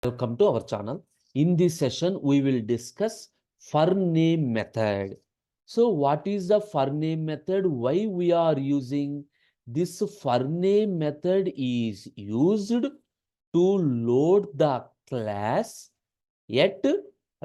Welcome to our channel. In this session, we will discuss forName method. So what is the forName method? Why we are using this forName method is used to load the class at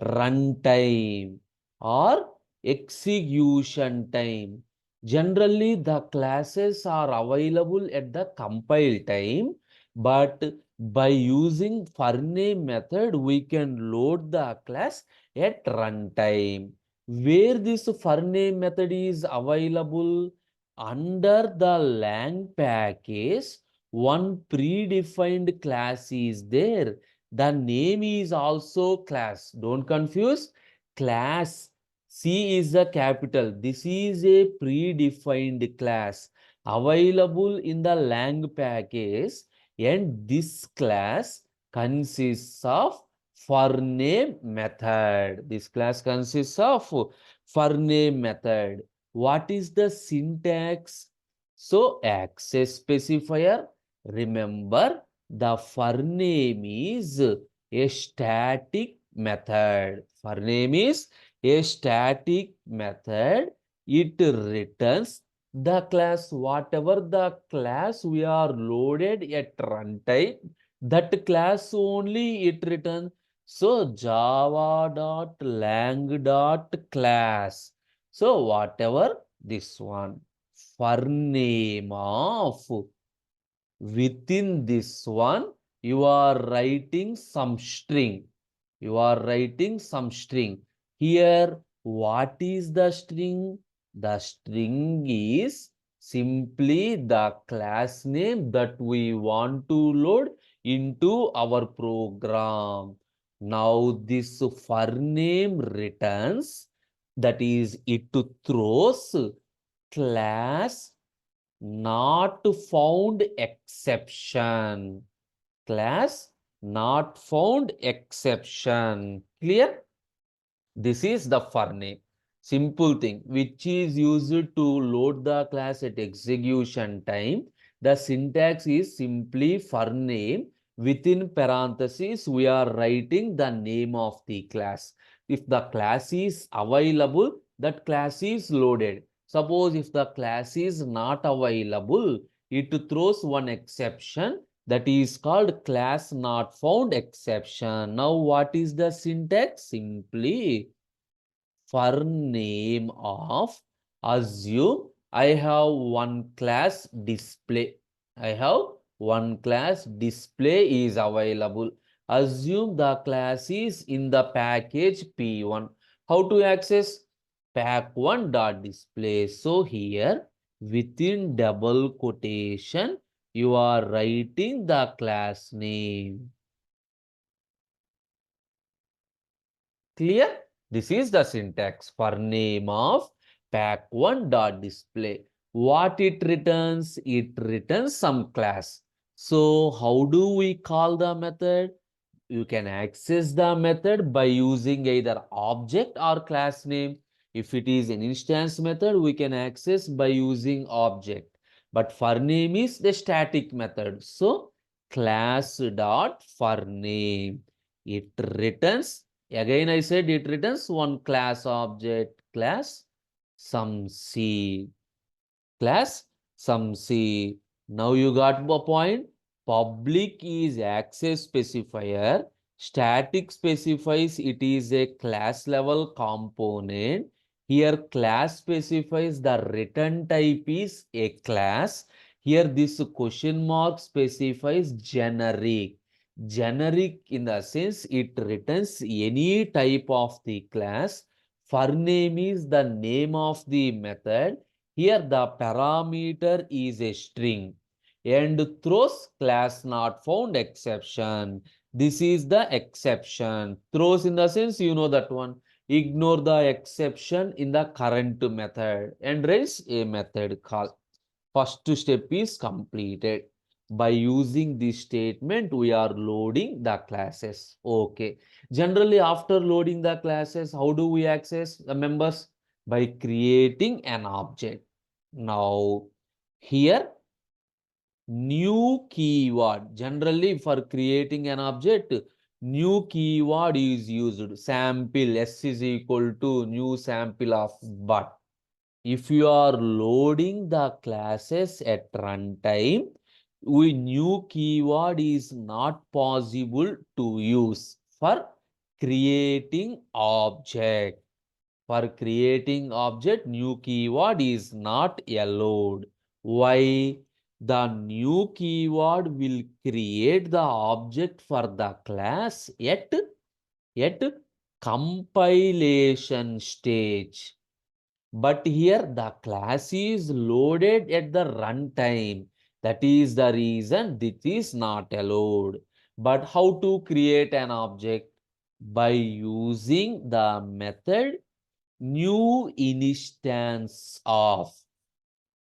runtime or execution time. Generally, the classes are available at the compile time, but by using forName method, we can load the class at runtime. Where this forName method is available? Under the lang package, one predefined class is there. The name is also class. Don't confuse. Class C is a capital. This is a predefined class available in the lang package, and this class consists of forName method. This class consists of forName method. What is the syntax? So access specifier. Remember, the forName is a static method. ForName is a static method. It returns the class, whatever the class we are loaded at runtime, that class only it returns. So java.lang.class. So whatever this one, forName of, within this one, you are writing some string. You are writing some string. Here, what is the string? The string is simply the class name that we want to load into our program. Now, this forName returns, that is, it throws class not found exception. Class not found exception. Clear? This is the forName. Simple thing which is used to load the class at execution time. The syntax is simply forName. Within parentheses, we are writing the name of the class. If the class is available, that class is loaded. Suppose if the class is not available, it throws one exception, that is called class not found exception. Now, what is the syntax? Simply forName of, assume I have one class display. I have one class display is available. Assume the class is in the package P1. How to access? pack1.display. So here, within double quotation, you are writing the class name. Clear? This is the syntax forName of pack1.display. What it returns? It returns some class. So how do we call the method? You can access the method by using either object or class name. If it is an instance method, we can access by using object. But forName is the static method. So class.forName. It returns, again I said it returns one class object, class some C. Class some C. Now you got the point. Public is access specifier. Static specifies it is a class level component. Here class specifies the return type is a class. Here this question mark specifies generic. Generic in the sense it returns any type of the class. forName is the name of the method. Here the parameter is a string and throws class not found exception. This is the exception. Throws in the sense you know that one. Ignore the exception in the current method and raise a method call. First step is completed. By using this statement, we are loading the classes. Okay. Generally, after loading the classes, how do we access the members? By creating an object. Now, here, new keyword. Generally, for creating an object, new keyword is used. Sample S is equal to new sample of but. If you are loading the classes at runtime, we new keyword is not possible to use for creating object. For creating object, new keyword is not allowed. Why? The new keyword will create the object for the class at compilation stage. But here the class is loaded at the runtime. That is the reason this is not allowed. But how to create an object? By using the method new instance of.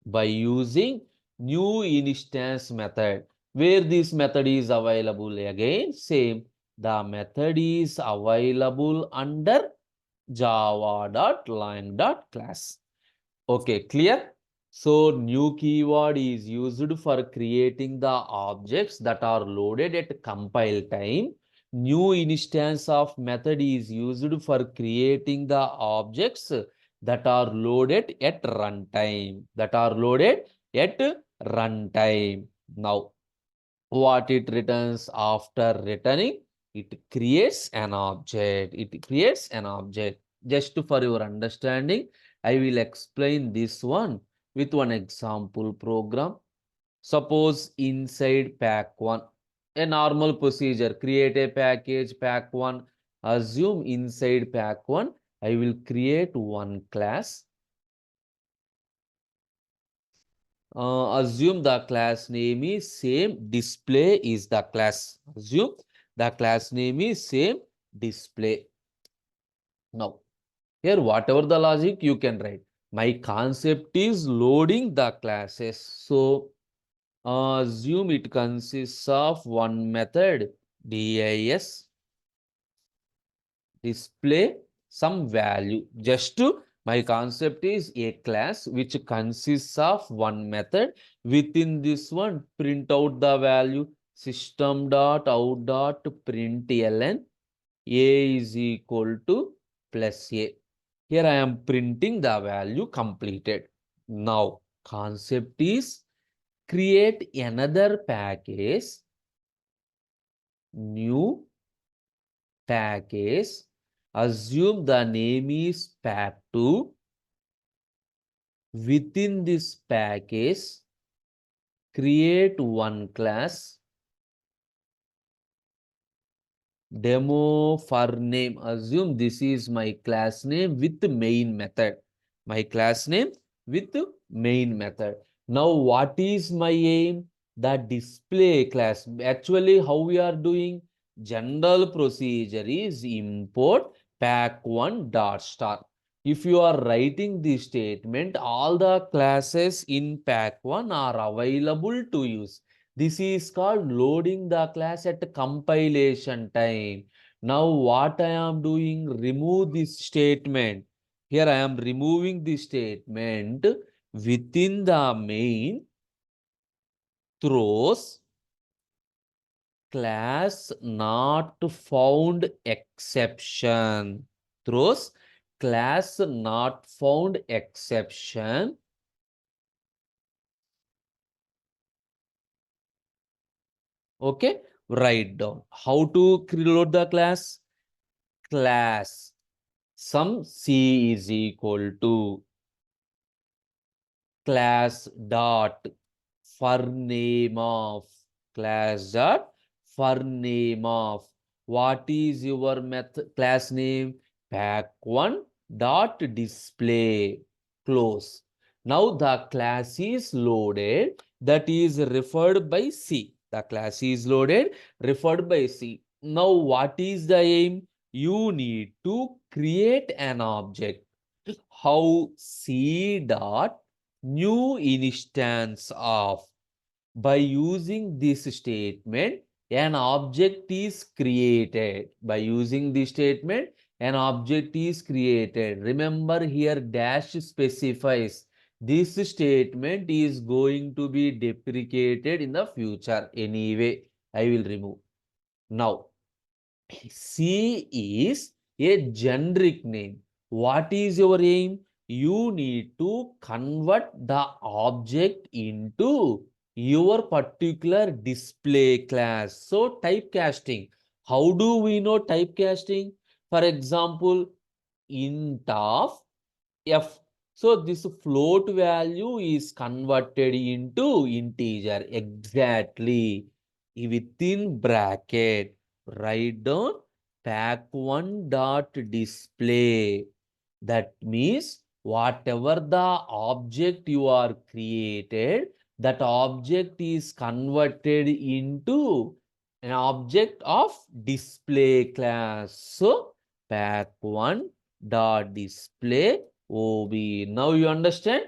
By using new instance method. Where this method is available again, same. The method is available under java.line.class. Okay, clear? So new keyword is used for creating the objects that are loaded at compile time. New instance of method is used for creating the objects that are loaded at runtime. That are loaded at runtime. Now, what it returns after returning? It creates an object. It creates an object. Just for your understanding, I will explain this one with one example program. Suppose inside pack 1, a normal procedure, create a package pack 1, assume inside pack 1, I will create one class. Assume the class name is same, display is the class. Assume the class name is same, display. Now, here whatever the logic you can write. My concept is loading the classes. So, assume it consists of one method, dis display some value. Just to, my concept is a class which consists of one method. Within this one, print out the value system.out.println a is equal to plus a. Here I am printing the value completed. Now, concept is create another package, new package. Assume the name is pack2. Within this package, create one class, demo forName. Assume this is my class name with main method. My class name with main method. Now, what is my aim? The display class. Actually, how we are doing? General procedure is import pack1 dot star. If you are writing this statement, all the classes in pack1 are available to use. This is called loading the class at compilation time. Now what I am doing, remove this statement. Here I am removing this statement. Within the main throws class not found exception. Throws class not found exception. Okay, write down. How to load the class? Class sum C is equal to class dot forName of. Class dot forName of. What is your method class name? Pack1 dot display. Close. Now the class is loaded. That is referred by C. The class is loaded, referred by C. Now what is the aim? You need to create an object. How? C dot new instance of. By using this statement, an object is created. By using this statement, an object is created. Remember here dash specifies this statement is going to be deprecated in the future. Anyway, I will remove. Now, C is a generic name. What is your aim? You need to convert the object into your particular display class. So typecasting. How do we know typecasting? For example, int of f. So this float value is converted into integer exactly within bracket. Write down pack1 dot display. That means whatever the object you are created, that object is converted into an object of display class. So pack1 dot display OB. Now you understand?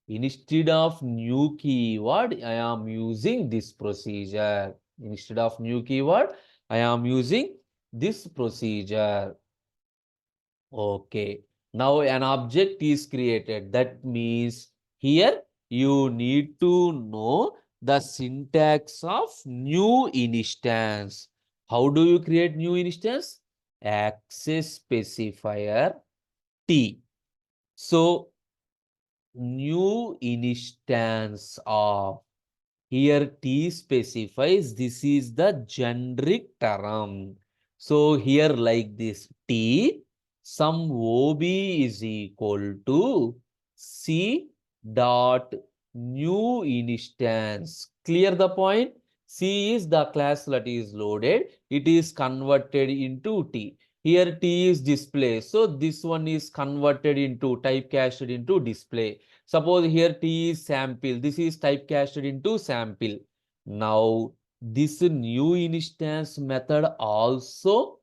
Instead of new keyword, I am using this procedure. Instead of new keyword, I am using this procedure. Okay. Now an object is created. That means here you need to know the syntax of new instance. How do you create new instance? Access specifier T. So new instance of, here T specifies this is the generic term. So here like this T, some OB is equal to C dot new instance. Clear the point? C is the class that is loaded. It is converted into T. Here T is display. So this one is converted into typecasted into display. Suppose here T is sample. This is typecasted into sample. Now, this new instance method also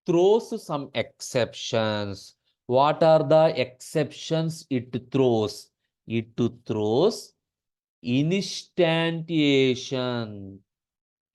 throws some exceptions. What are the exceptions it throws? It throws instantiation.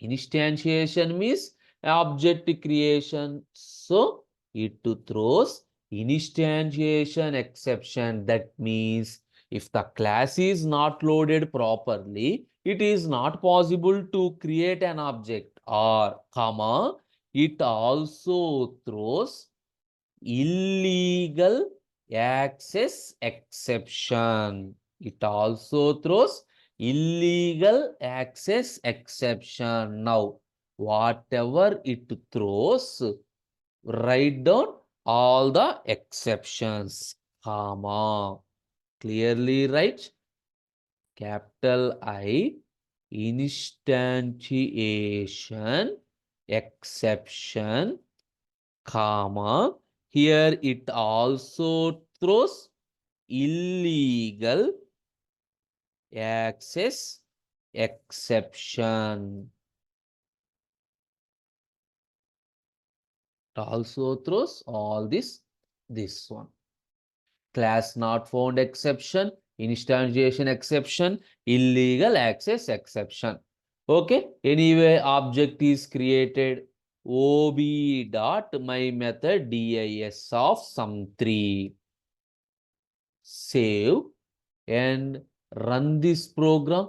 Instantiation means object creation. So it throws instantiation exception. That means if the class is not loaded properly, it is not possible to create an object, or comma, it also throws illegal access exception. It also throws illegal access exception. Now, whatever it throws, write down all the exceptions, comma. Clearly write capital I, instantiation exception, comma. Here it also throws illegal access exception. It also throws all this one. Class not found exception, instantiation exception, illegal access exception. Okay. Anyway, object is created. OB dot my method dis of some3. Save and run this program.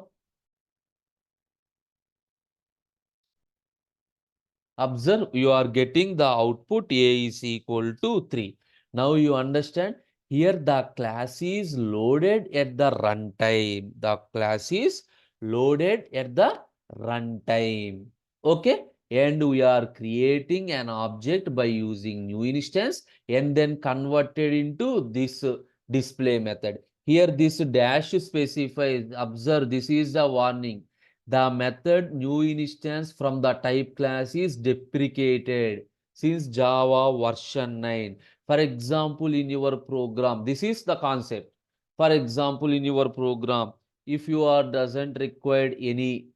Observe, you are getting the output A is equal to 3. Now you understand, here the class is loaded at the runtime. The class is loaded at the runtime. Okay. And we are creating an object by using new instance and then converted into this display method. Here this dash specifies, observe, this is the warning. The method new instance from the type class is deprecated since Java version 9. For example, in your program, this is the concept. For example, in your program, if you are doesn't require any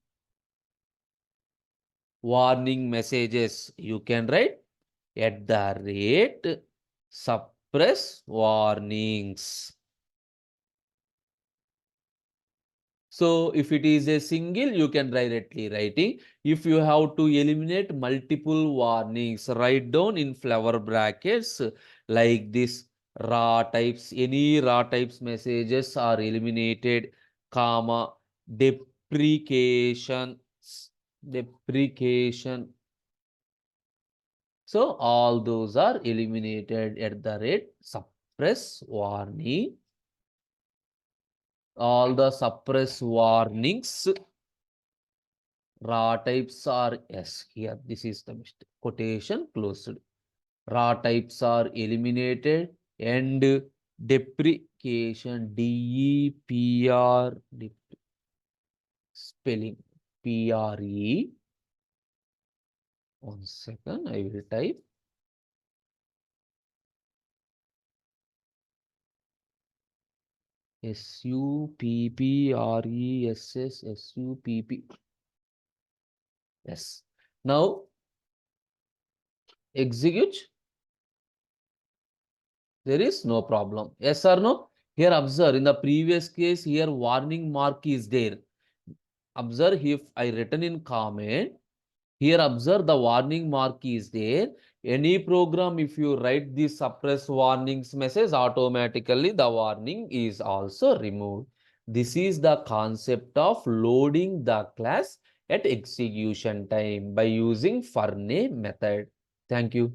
warning messages, you can write at the rate suppress warnings. So if it is a single, you can directly writing. If you have to eliminate multiple warnings, write down in flower brackets like this raw types. Any raw types messages are eliminated, comma, deprecation, deprecation So all those are eliminated at the rate suppress warning. All the suppress warnings, raw types are S here. This is the mistake. Quotation closed. Raw types are eliminated and deprecation, DEPR, spelling PRE. 1 second, I will type. SUPPRESS Yes. Now execute. There is no problem. Yes or no? Here observe, in the previous case, here warning mark is there. Observe, if I written in comment, here observe the warning mark is there. Any program, if you write the suppress warnings message, automatically the warning is also removed. This is the concept of loading the class at execution time by using forName method. Thank you.